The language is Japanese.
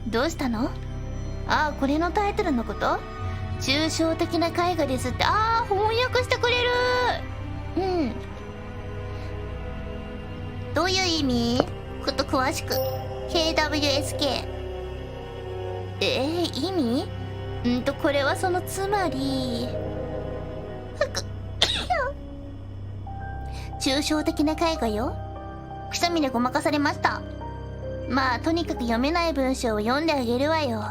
どうしたの？ああ、これのタイトルのこと？抽象的な絵画ですって。ああ、翻訳してくれる。どういう意味？こと詳しく。KWSK。意味？これはそのつまり抽象的な絵画よ。くしゃみでごまかされました。まあとにかく読めない文章を読んであげるわよ。